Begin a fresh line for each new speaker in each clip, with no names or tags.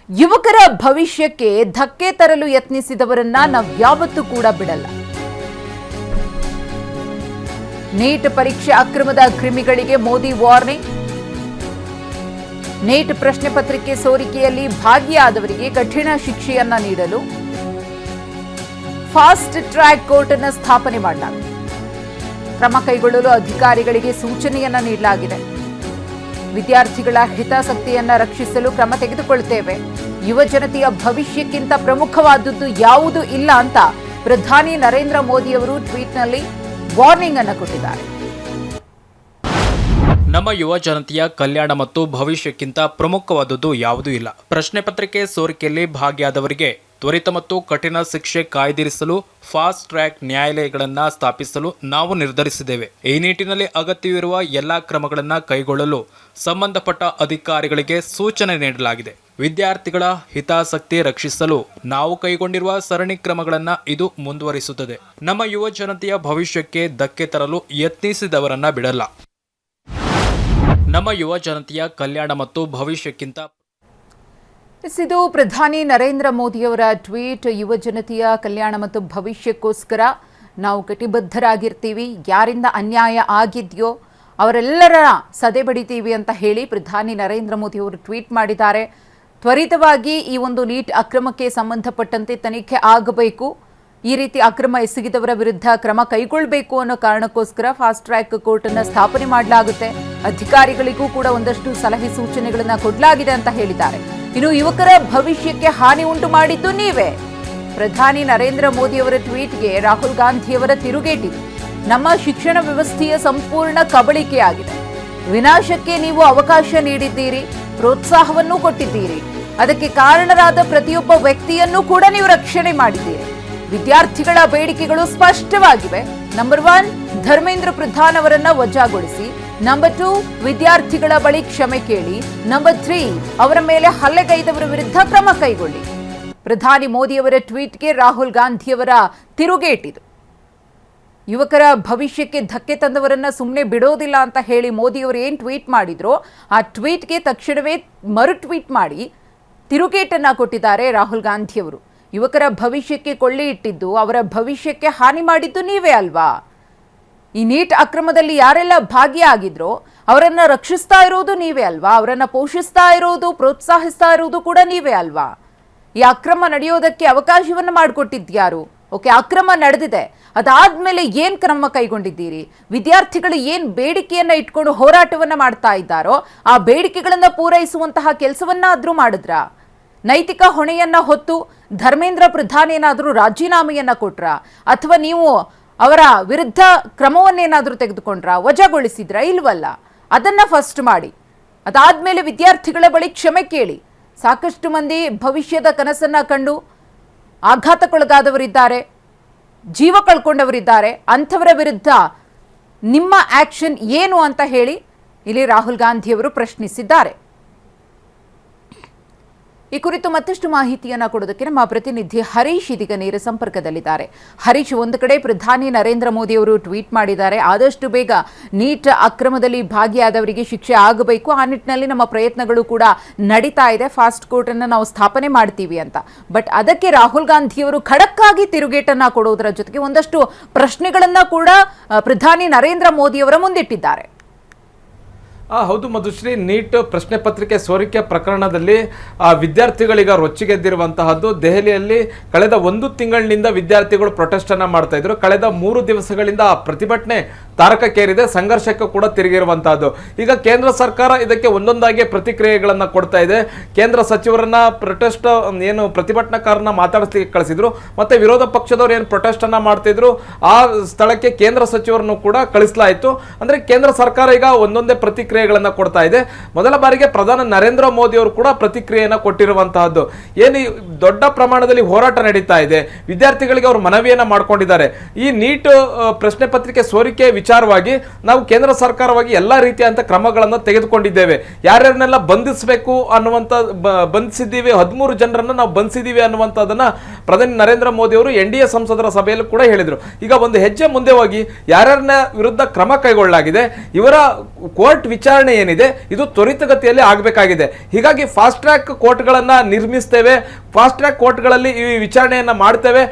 ಯುವಕರ ಭವಿಷ್ಯಕ್ಕೆ ಧಕ್ಕೆ ತರಲು ಯತ್ನಿಸಿದವರನ್ನ ನಾವು ಯಾವತ್ತೂ ಕೂಡ ಬಿಡಲ್ಲ. ನೀಟ್ ಪರೀಕ್ಷೆ ಅಕ್ರಮದ ಕ್ರಿಮಿಗಳಿಗೆ ಮೋದಿ ವಾರ್ನಿಂಗ್. ನೀಟ್ ಪ್ರಶ್ನೆ ಪತ್ರಿಕೆ ಸೋರಿಕೆಯಲ್ಲಿ ಭಾಗಿಯಾದವರಿಗೆ ಕಠಿಣ ಶಿಕ್ಷೆಯನ್ನ ನೀಡಲು ಫಾಸ್ಟ್ ಟ್ರ್ಯಾಕ್ ಕೋರ್ಟ್ ಅನ್ನು ಸ್ಥಾಪನೆ ಮಾಡಲಾಗಿದೆ. ಕ್ರಮ ಕೈಗೊಳ್ಳಲು ಅಧಿಕಾರಿಗಳಿಗೆ ಸೂಚನೆಯನ್ನ ನೀಡಲಾಗಿದೆ. ವಿದ್ಯಾರ್ಥಿಗಳ ಹಿತಾಸಕ್ತಿಯನ್ನ ರಕ್ಷಿಸಲು ಕ್ರಮ ತೆಗೆದುಕೊಳ್ಳುತ್ತೇವೆ. ಯುವ ಜನತೆಯ ಭವಿಷ್ಯಕ್ಕಿಂತ ಪ್ರಮುಖವಾದದ್ದು ಯಾವುದೂ ಇಲ್ಲ ಅಂತ ಪ್ರಧಾನಿ ನರೇಂದ್ರ ಮೋದಿ ಅವರು ಟ್ವೀಟ್ನಲ್ಲಿ ವಾರ್ನಿಂಗ್ ಅನ್ನು ಕೊಟ್ಟಿದ್ದಾರೆ.
ನಮ್ಮ ಯುವ ಜನತೆಯ ಕಲ್ಯಾಣ ಮತ್ತು ಭವಿಷ್ಯಕ್ಕಿಂತ ಪ್ರಮುಖವಾದದ್ದು ಯಾವುದೂ ಇಲ್ಲ. ಪ್ರಶ್ನೆ ಪತ್ರಿಕೆ ಸೋರಿಕೆಯಲ್ಲಿ ಭಾಗಿಯಾದವರಿಗೆ ತ್ವರಿತ ಮತ್ತು ಕಠಿಣ ಶಿಕ್ಷೆ ಕಾಯ್ದಿರಿಸಲು ಫಾಸ್ಟ್ ಟ್ರ್ಯಾಕ್ ನ್ಯಾಯಾಲಯಗಳನ್ನು ಸ್ಥಾಪಿಸಲು ನಾವು ನಿರ್ಧರಿಸಿದ್ದೇವೆ. ಈ ನಿಟ್ಟಿನಲ್ಲಿ ಅಗತ್ಯವಿರುವ ಎಲ್ಲಾ ಕ್ರಮಗಳನ್ನು ಕೈಗೊಳ್ಳಲು ಸಂಬಂಧಪಟ್ಟ ಅಧಿಕಾರಿಗಳಿಗೆ ಸೂಚನೆ ನೀಡಲಾಗಿದೆ. ವಿದ್ಯಾರ್ಥಿಗಳ ಹಿತಾಸಕ್ತಿ ರಕ್ಷಿಸಲು ನಾವು ಕೈಗೊಂಡಿರುವ ಸರಣಿ ಕ್ರಮಗಳನ್ನು ಇದು ಮುಂದುವರಿಸುತ್ತದೆ. ನಮ್ಮ ಯುವ ಜನತೆಯ ಭವಿಷ್ಯಕ್ಕೆ ಧಕ್ಕೆ ತರಲು ಯತ್ನಿಸಿದವರನ್ನ ಬಿಡಲ್ಲ. ನಮ್ಮ ಯುವ ಜನತೆಯ ಕಲ್ಯಾಣ ಮತ್ತು ಭವಿಷ್ಯಕ್ಕಿಂತ
ಇದು ಪ್ರಧಾನಿ ನರೇಂದ್ರ ಮೋದಿಯವರ ಟ್ವೀಟ್. ಯುವ ಜನತೆಯ ಕಲ್ಯಾಣ ಮತ್ತು ಭವಿಷ್ಯಕ್ಕೋಸ್ಕರ ನಾವು ಕಟಿಬದ್ಧರಾಗಿರ್ತೀವಿ. ಯಾರಿಂದ ಅನ್ಯಾಯ ಆಗಿದೆಯೋ ಅವರೆಲ್ಲರ ಸದೆ ಬಡಿತೀವಿ ಅಂತ ಹೇಳಿ ಪ್ರಧಾನಿ ನರೇಂದ್ರ ಮೋದಿ ಅವರು ಟ್ವೀಟ್ ಮಾಡಿದ್ದಾರೆ. ತ್ವರಿತವಾಗಿ ಈ ಒಂದು ನೀಟ್ ಅಕ್ರಮಕ್ಕೆ ಸಂಬಂಧಪಟ್ಟಂತೆ ತನಿಖೆ ಆಗಬೇಕು. ಈ ರೀತಿ ಅಕ್ರಮ ಎಸಗಿದವರ ವಿರುದ್ಧ ಕ್ರಮ ಕೈಗೊಳ್ಳಬೇಕು ಅನ್ನೋ ಕಾರಣಕ್ಕೋಸ್ಕರ ಫಾಸ್ಟ್ ಟ್ರ್ಯಾಕ್ ಕೋರ್ಟ್ ಅನ್ನು ಸ್ಥಾಪನೆ ಮಾಡಲಾಗುತ್ತೆ. ಅಧಿಕಾರಿಗಳಿಗೂ ಕೂಡ ಒಂದಷ್ಟು ಸಲಹೆ ಸೂಚನೆಗಳನ್ನು ಕೊಡಲಾಗಿದೆ ಅಂತ ಹೇಳಿದ್ದಾರೆ. ಇನ್ನು ಯುವಕರ ಭವಿಷ್ಯಕ್ಕೆ ಹಾನಿ ಉಂಟು ಮಾಡಿದ್ದು ನೀವೇ. ಪ್ರಧಾನಿ ನರೇಂದ್ರ ಮೋದಿ ಅವರ ಟ್ವೀಟ್ಗೆ ರಾಹುಲ್ ಗಾಂಧಿಯವರ ತಿರುಗೇಟಿದೆ. ನಮ್ಮ ಶಿಕ್ಷಣ ವ್ಯವಸ್ಥೆಯ ಸಂಪೂರ್ಣ ಕಬಳಿಕೆಯಾಗಿದೆ. ವಿನಾಶಕ್ಕೆ ನೀವು ಅವಕಾಶ ನೀಡಿದ್ದೀರಿ, ಪ್ರೋತ್ಸಾಹವನ್ನೂ ಕೊಟ್ಟಿದ್ದೀರಿ. ಅದಕ್ಕೆ ಕಾರಣರಾದ ಪ್ರತಿಯೊಬ್ಬ ವ್ಯಕ್ತಿಯನ್ನೂ ಕೂಡ ನೀವು ರಕ್ಷಣೆ ಮಾಡಿದ್ದೀರಿ. ವಿದ್ಯಾರ್ಥಿಗಳ ಬೇಡಿಕೆಗಳು ಸ್ಪಷ್ಟವಾಗಿವೆ. ನಂಬರ್ 1, ಧರ್ಮೇಂದ್ರ ಪ್ರಧಾನ್ ಅವರನ್ನ ವಜಾಗೊಳಿಸಿ. ನಂಬರ್ 2, ವಿದ್ಯಾರ್ಥಿಗಳ ಬಳಿ ಕ್ಷಮೆ ಕೇಳಿ. ನಂಬರ್ 3, ಅವರ ಮೇಲೆ ಹಲ್ಲೆಗೈದವರ ವಿರುದ್ಧ ಕ್ರಮ ಕೈಗೊಳ್ಳಿ. ಪ್ರಧಾನಿ ಮೋದಿಯವರ ಟ್ವೀಟ್ಗೆ ರಾಹುಲ್ ಗಾಂಧಿಯವರ ತಿರುಗೇಟಿದು. ಯುವಕರ ಭವಿಷ್ಯಕ್ಕೆ ಧಕ್ಕೆ ತಂದವರನ್ನ ಸುಮ್ಮನೆ ಬಿಡೋದಿಲ್ಲ ಅಂತ ಹೇಳಿ ಮೋದಿಯವರು ಏನು ಟ್ವೀಟ್ ಮಾಡಿದ್ರು ಆ ಟ್ವೀಟ್ಗೆ ತಕ್ಷಣವೇ ಮರು ಟ್ವೀಟ್ ಮಾಡಿ ತಿರುಗೇಟನ್ನ ಕೊಟ್ಟಿದ್ದಾರೆ ರಾಹುಲ್ ಗಾಂಧಿಯವರು. ಯುವಕರ ಭವಿಷ್ಯಕ್ಕೆ ಕೊಳ್ಳೆ ಇಟ್ಟಿದ್ದು, ಅವರ ಭವಿಷ್ಯಕ್ಕೆ ಹಾನಿ ಮಾಡಿದ್ದು ನೀವೇ ಅಲ್ವಾ? ಈ ನೀಟ್ ಅಕ್ರಮದಲ್ಲಿ ಯಾರೆಲ್ಲ ಭಾಗಿಯಾಗಿದ್ರೋ ಅವರನ್ನ ರಕ್ಷಿಸ್ತಾ ಇರೋದು ನೀವೇ ಅಲ್ವಾ? ಅವರನ್ನ ಪೋಷಿಸ್ತಾ ಇರೋದು, ಪ್ರೋತ್ಸಾಹಿಸ್ತಾ ಇರೋದು ಕೂಡ ನೀವೇ ಅಲ್ವಾ? ಈ ಅಕ್ರಮ ನಡೆಯೋದಕ್ಕೆ ಅವಕಾಶವನ್ನು ಮಾಡಿಕೊಟ್ಟಿದ್ಯಾರು? ಓಕೆ, ಅಕ್ರಮ ನಡೆದಿದೆ, ಅದಾದ್ಮೇಲೆ ಏನ್ ಕ್ರಮ ಕೈಗೊಂಡಿದ್ದೀರಿ? ವಿದ್ಯಾರ್ಥಿಗಳು ಏನ್ ಬೇಡಿಕೆಯನ್ನ ಇಟ್ಕೊಂಡು ಹೋರಾಟವನ್ನ ಮಾಡ್ತಾ ಇದ್ದಾರೋ ಆ ಬೇಡಿಕೆಗಳನ್ನ ಪೂರೈಸುವಂತಹ ಕೆಲಸವನ್ನಾದ್ರೂ ಮಾಡಿದ್ರ? ನೈತಿಕ ಹೊಣೆಯನ್ನ ಹೊತ್ತು ಧರ್ಮೇಂದ್ರ ಪ್ರಧಾನ್ ಏನಾದರೂ ರಾಜೀನಾಮೆಯನ್ನ ಕೊಟ್ರ? ಅಥವಾ ನೀವು ಅವರ ವಿರುದ್ಧ ಕ್ರಮವನ್ನೇನಾದರೂ ತೆಗೆದುಕೊಂಡ್ರ? ವಜಾಗೊಳಿಸಿದ್ರ? ಇಲ್ವಲ್ಲ. ಅದನ್ನ ಫಸ್ಟ್ ಮಾಡಿ. ಅದಾದ್ಮೇಲೆ ವಿದ್ಯಾರ್ಥಿಗಳ ಬಳಿ ಕ್ಷಮೆ ಕೇಳಿ. ಸಾಕಷ್ಟು ಮಂದಿ ಭವಿಷ್ಯದ ಕನಸನ್ನ ಕಂಡು ಆಘಾತಕ್ಕೊಳಗಾದವರಿದ್ದಾರೆ, ಜೀವ ಕಳ್ಕೊಂಡವರಿದ್ದಾರೆ. ಅಂಥವರ ವಿರುದ್ಧ ನಿಮ್ಮ ಆಕ್ಷನ್ ಏನು ಅಂತ ಹೇಳಿ ಇಲ್ಲಿ ರಾಹುಲ್ ಗಾಂಧಿಯವರು ಪ್ರಶ್ನಿಸಿದ್ದಾರೆ. ಈ ಕುರಿತು ಮತ್ತಷ್ಟು ಮಾಹಿತಿಯನ್ನು ಕೊಡೋದಕ್ಕೆ ನಮ್ಮ ಪ್ರತಿನಿಧಿ ಹರೀಶ್ ಇದೀಗ ನೇರ ಸಂಪರ್ಕದಲ್ಲಿದ್ದಾರೆ. ಹರೀಶ್, ಒಂದು ಕಡೆ ಪ್ರಧಾನಿ ನರೇಂದ್ರ ಮೋದಿ ಅವರು ಟ್ವೀಟ್ ಮಾಡಿದ್ದಾರೆ, ಆದಷ್ಟು ಬೇಗ ನೀಟ್ ಅಕ್ರಮದಲ್ಲಿ ಭಾಗಿಯಾದವರಿಗೆ ಶಿಕ್ಷೆ ಆಗಬೇಕು, ಆ ನಿಟ್ಟಿನಲ್ಲಿ ನಮ್ಮ ಪ್ರಯತ್ನಗಳು ಕೂಡ ನಡೀತಾ ಇದೆ, ಫಾಸ್ಟ್ ಕೋರ್ಟ್ ಅನ್ನು ನಾವು ಸ್ಥಾಪನೆ ಮಾಡ್ತೀವಿ ಅಂತ. ಬಟ್ ಅದಕ್ಕೆ ರಾಹುಲ್ ಗಾಂಧಿಯವರು ಖಡಕ್ ಆಗಿ ತಿರುಗೇಟನ್ನ ಕೊಡೋದರ ಜೊತೆಗೆ ಒಂದಷ್ಟು ಪ್ರಶ್ನೆಗಳನ್ನ ಕೂಡ ಪ್ರಧಾನಿ ನರೇಂದ್ರ ಮೋದಿ ಅವರ ಮುಂದಿಟ್ಟಿದ್ದಾರೆ.
ಹೌದು ಮಧುಶ್ರೀ, ನೀಟ್ ಪ್ರಶ್ನೆ ಪತ್ರಿಕೆ ಸೋರಿಕೆ ಪ್ರಕರಣದಲ್ಲಿ ವಿದ್ಯಾರ್ಥಿಗಳೀಗ ರೊಚ್ಚಿಗೆದ್ದಿರುವಂತಹದ್ದು. ದೆಹಲಿಯಲ್ಲಿ ಕಳೆದ 1 ತಿಂಗಳಿನಿಂದ ವಿದ್ಯಾರ್ಥಿಗಳು ಪ್ರೊಟೆಸ್ಟ್ ಅನ್ನ ಮಾಡ್ತಾ ಇದ್ರು. ಕಳೆದ 3 ದಿವಸಗಳಿಂದ ಪ್ರತಿಭಟನೆ ತಾರಕಕ್ಕೇರಿದೆ, ಸಂಘರ್ಷಕ್ಕೆ ಕೂಡ ತಿರುಗಿರುವಂತಹದ್ದು. ಈಗ ಕೇಂದ್ರ ಸರ್ಕಾರ ಇದಕ್ಕೆ ಒಂದೊಂದಾಗಿ ಪ್ರತಿಕ್ರಿಯೆಗಳನ್ನ ಕೊಡ್ತಾ ಇದೆ. ಕೇಂದ್ರ ಸಚಿವರನ್ನ ಪ್ರೊಟೆಸ್ಟ್ ಏನು ಪ್ರತಿಭಟನಾಕಾರನ ಮಾತಾಡಿಸ್ಲಿಕ್ಕೆ ಕಳಿಸಿದ್ರು, ಮತ್ತೆ ವಿರೋಧ ಪಕ್ಷದವರು ಏನು ಪ್ರೊಟೆಸ್ಟ್ ಅನ್ನ ಮಾಡ್ತಿದ್ರು ಆ ಸ್ಥಳಕ್ಕೆ ಕೇಂದ್ರ ಸಚಿವರನ್ನು ಕೂಡ ಕಳಿಸಲಾಯಿತು. ಅಂದ್ರೆ ಕೇಂದ್ರ ಸರ್ಕಾರ ಈಗ ಒಂದೊಂದೇ ಪ್ರತಿಕ್ರಿಯೆಗಳನ್ನ ಕೊಡ್ತಾ ಇದೆ. ಮೊದಲ ಬಾರಿಗೆ ಪ್ರಧಾನಿ ನರೇಂದ್ರ ಮೋದಿ ಅವರು ಕೂಡ ಪ್ರತಿಕ್ರಿಯೆಯನ್ನ ಕೊಟ್ಟಿರುವಂತಹದ್ದು. ಏನು ದೊಡ್ಡ ಪ್ರಮಾಣದಲ್ಲಿ ಹೋರಾಟ ನಡೀತಾ ಇದೆ, ವಿದ್ಯಾರ್ಥಿಗಳಿಗೆ ಅವರು ಮನವಿಯನ್ನ ಮಾಡ್ಕೊಂಡಿದ್ದಾರೆ. ಈ ನೀಟ್ ಪ್ರಶ್ನೆ ಪತ್ರಿಕೆ ಸೋರಿಕೆ ವಿಚಾರವಾಗಿ ನಾವು ಕೇಂದ್ರ ಸರ್ಕಾರವಾಗಿ ಎಲ್ಲಾ ರೀತಿಯಂತ ಕ್ರಮಗಳನ್ನು ತೆಗೆದುಕೊಂಡಿದ್ದೇವೆ. ಯಾರ್ಯಾರನ್ನೆಲ್ಲ ಬಂಧಿಸಬೇಕು ಅನ್ನುವಂತ ಬಂಧಿಸಿದ್ದೀವಿ, 13 ಜನರನ್ನ ನಾವು ಬಂಧಿಸಿದ್ದೀವಿ ಅನ್ನುವಂಥದ್ದನ್ನ ಪ್ರಧಾನಿ ನರೇಂದ್ರ ಮೋದಿ ಅವರು NDA ಸಂಸದರ ಸಭೆಯಲ್ಲಿ ಕೂಡ ಹೇಳಿದರು. ಈಗ ಒಂದು ಹೆಜ್ಜೆ ಮುಂದೆ ಹೋಗಿ ಯಾರ್ಯಾರನ್ನ ವಿರುದ್ಧ ಕ್ರಮ ಕೈಗೊಳ್ಳಲಾಗಿದೆ, ಇವರ ಕೋರ್ಟ್ ವಿಚಾರಣೆ ಏನಿದೆ ಇದು ತ್ವರಿತಗತಿಯಲ್ಲಿ ಆಗಬೇಕಾಗಿದೆ. ಹೀಗಾಗಿ ಫಾಸ್ಟ್ ಟ್ರ್ಯಾಕ್ ಕೋರ್ಟ್ಗಳನ್ನ ನಿರ್ಮಿಸ್ತೇವೆ, ಫಾಸ್ಟ್ ಟ್ರ್ಯಾಕ್ ಕೋರ್ಟ್ಗಳಲ್ಲಿ ಈ ವಿಚಾರಣೆಯನ್ನ ಮಾಡ್ತೇವೆ.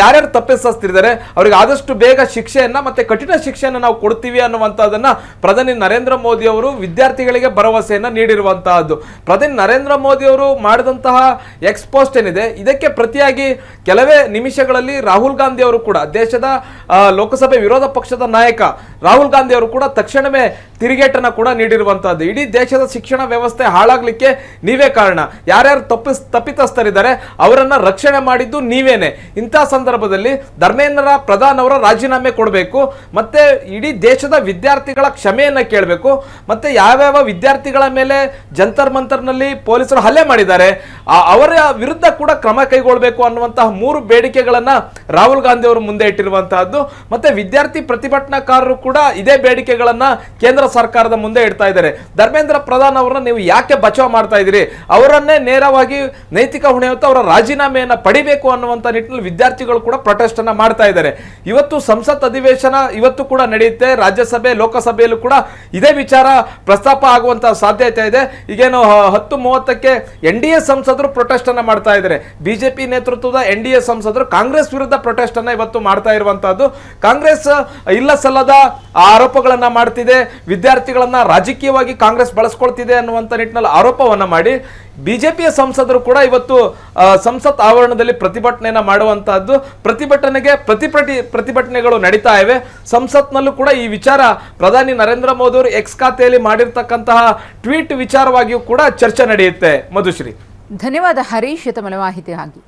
ಯಾರ್ಯಾರು ತಪ್ಪಿಸ್ತಿದ್ದಾರೆ ಅವರಿಗೆ ಆದಷ್ಟು ಬೇಗ ಶಿಕ್ಷೆಯನ್ನ ಮತ್ತೆ ಕಠಿಣ ಶಿಕ್ಷೆಯನ್ನ ನಾವು ಕೊಡ್ತೀವಿ ಅನ್ನುವಂಥದ್ದನ್ನ ಪ್ರಧಾನಿ ನರೇಂದ್ರ ಮೋದಿ ಅವರು ವಿದ್ಯಾರ್ಥಿಗಳಿಗೆ ಭರವಸೆಯನ್ನ ನೀಡಿರುವಂತಹದ್ದು. ಪ್ರಧಾನಿ ನರೇಂದ್ರ ಮೋದಿ ಅವರು ಮಾಡಿದಂತಹ ಎಕ್ಸ್ಪೋಸ್ಟ್ ಏನಿದೆ ಇದಕ್ಕೆ ಪ್ರತಿಯಾಗಿ ಕೆಲವೇ ನಿಮಿಷಗಳಲ್ಲಿ ರಾಹುಲ್ ಗಾಂಧಿ ಅವರು ಕೂಡ, ದೇಶದ ಲೋಕಸಭೆ ವಿರೋಧ ಪಕ್ಷದ ನಾಯಕ ರಾಹುಲ್ ಗಾಂಧಿ ಅವರು ಕೂಡ ತಕ್ಷಣವೇ ತಿರುಗೇಟನ್ನ ಕೂಡ ನೀಡಿರುವಂತಹದ್ದು. ಇಡೀ ದೇಶದ ಶಿಕ್ಷಣ ವ್ಯವಸ್ಥೆ ಹಾಳಾಗ್ಲಿಕ್ಕೆ ನೀವೇ ಕಾರಣ, ಯಾರ್ಯಾರು ತಪ್ಪಿತಸ್ಥರಿದ್ದಾರೆ ಅವರನ್ನ ರಕ್ಷಣೆ ಮಾಡಿದ್ದು ನೀವೇನೆ. ಇಂತಹ ಸಂದರ್ಭದಲ್ಲಿ ಧರ್ಮೇಂದ್ರ ಪ್ರಧಾನ್ ಅವರ ರಾಜೀನಾಮೆ ಕೊಡಬೇಕು, ಮತ್ತೆ ಇಡೀ ದೇಶದ ವಿದ್ಯಾರ್ಥಿಗಳ ಕ್ಷಮೆಯನ್ನ ಕೇಳಬೇಕು, ಮತ್ತೆ ಯಾವ್ಯಾವ ವಿದ್ಯಾರ್ಥಿಗಳ ಮೇಲೆ ಜಂತರ್ ಮಂತರ್ನಲ್ಲಿ ಪೊಲೀಸರು ಹಲ್ಲೆ ಮಾಡಿದ್ದಾರೆ ಅವರ ವಿರುದ್ಧ ಕೂಡ ಕ್ರಮ ಕೈಗೊಳ್ಳಬೇಕು ಅನ್ನುವಂತಹ 3 ಬೇಡಿಕೆಗಳನ್ನ ರಾಹುಲ್ ಗಾಂಧಿ ಅವರು ಮುಂದೆ ಇಟ್ಟಿರುವಂತಹದ್ದು. ಮತ್ತೆ ವಿದ್ಯಾರ್ಥಿ ಪ್ರತಿಭಟನಾಕಾರರು ಕೂಡ ಇದೇ ಬೇಡಿಕೆಗಳನ್ನ ಕೇಂದ್ರ ಸರ್ಕಾರದ ಮುಂದೆ ಇಡ್ತಾ ಇದ್ದಾರೆ. ಧರ್ಮೇಂದ್ರ ಪ್ರಧಾನ್ ಅವರನ್ನ ನೀವು ಯಾಕೆ ಬಚಾವ್ ಮಾಡ್ತಾ ಇದ್ದೀರಿ, ಅವರನ್ನೇ ನೇರವಾಗಿ ನೈತಿಕ ಹೊಣೆ ಹೊತ್ತು ಅವರ ರಾಜೀನಾಮೆಯನ್ನ ಪಡಿಬೇಕು ಅನ್ನುವಂತ ನಿಟ್ಟಿನಲ್ಲಿ ವಿದ್ಯಾರ್ಥಿಗಳು ಕೂಡ ಪ್ರೊಟೆಸ್ಟ್ ಅನ್ನ ಮಾಡ್ತಾ ಇದ್ದಾರೆ. ಇವತ್ತು ಸಂಸತ್ ಅಧಿವೇಶನ ಇವತ್ತು ಕೂಡ ನಡೆಯುತ್ತೆ, ರಾಜ್ಯಸಭೆ ಲೋಕಸಭೆಯಲ್ಲೂ ಕೂಡ ಇದೇ ವಿಚಾರ ಪ್ರಸ್ತಾಪ ಆಗುವಂತಹ ಸಾಧ್ಯತೆ ಇದೆ. ಈಗೇನು 10:30ಕ್ಕೆ NDA ಸಂಸದರು ಪ್ರೊಟೆಸ್ಟ್ ಅನ್ನ ಮಾಡ್ತಾ ಇದ್ದಾರೆ. ಬಿಜೆಪಿ ನೇತೃತ್ವದ NDA ಸಂಸದರು ಕಾಂಗ್ರೆಸ್ ವಿರುದ್ಧ ಪ್ರೊಟೆಸ್ಟ್ ಅನ್ನ ಇವತ್ತು ಮಾಡ್ತಾ ಇರುವಂತಹದ್ದು. ಕಾಂಗ್ರೆಸ್ ಇಲ್ಲ ಸಲ್ಲದ ಆರೋಪಗಳನ್ನ ಮಾಡ್ತಿದೆ, ವಿದ್ಯಾರ್ಥಿಗಳನ್ನ ರಾಜಕೀಯವಾಗಿ ಕಾಂಗ್ರೆಸ್ ಬಳಸ್ಕೊಳ್ತಿದೆ ಅನ್ನುವಂತ ನಿಟ್ಟಿನಲ್ಲಿ ಆರೋಪವನ್ನ ಮಾಡಿ ಬಿಜೆಪಿಯ ಸಂಸದರು ಕೂಡ ಇವತ್ತು ಸಂಸತ್ ಆವರಣದಲ್ಲಿ ಪ್ರತಿಭಟನೆಯನ್ನ ಮಾಡುವಂತಹದ್ದು. ಪ್ರತಿಭಟನೆಗಳು ನಡೀತಾ ಇವೆ. ಸಂಸತ್ನಲ್ಲೂ ಕೂಡ ಈ ವಿಚಾರ ಪ್ರಧಾನಿ ನರೇಂದ್ರ ಮೋದಿ ಅವರು ಎಕ್ಸ್ ಖಾತೆಯಲ್ಲಿ ಮಾಡಿರ್ತಕ್ಕಂತಹ ಟ್ವೀಟ್ ವಿಚಾರವಾಗಿಯೂ ಕೂಡ ಚರ್ಚೆ ನಡೆಯುತ್ತೆ. ಮಧುಶ್ರೀ,
ಧನ್ಯವಾದ ಹರೀಶ್ ತಮ್ಮ ಮಾಹಿತಿಗಾಗಿ.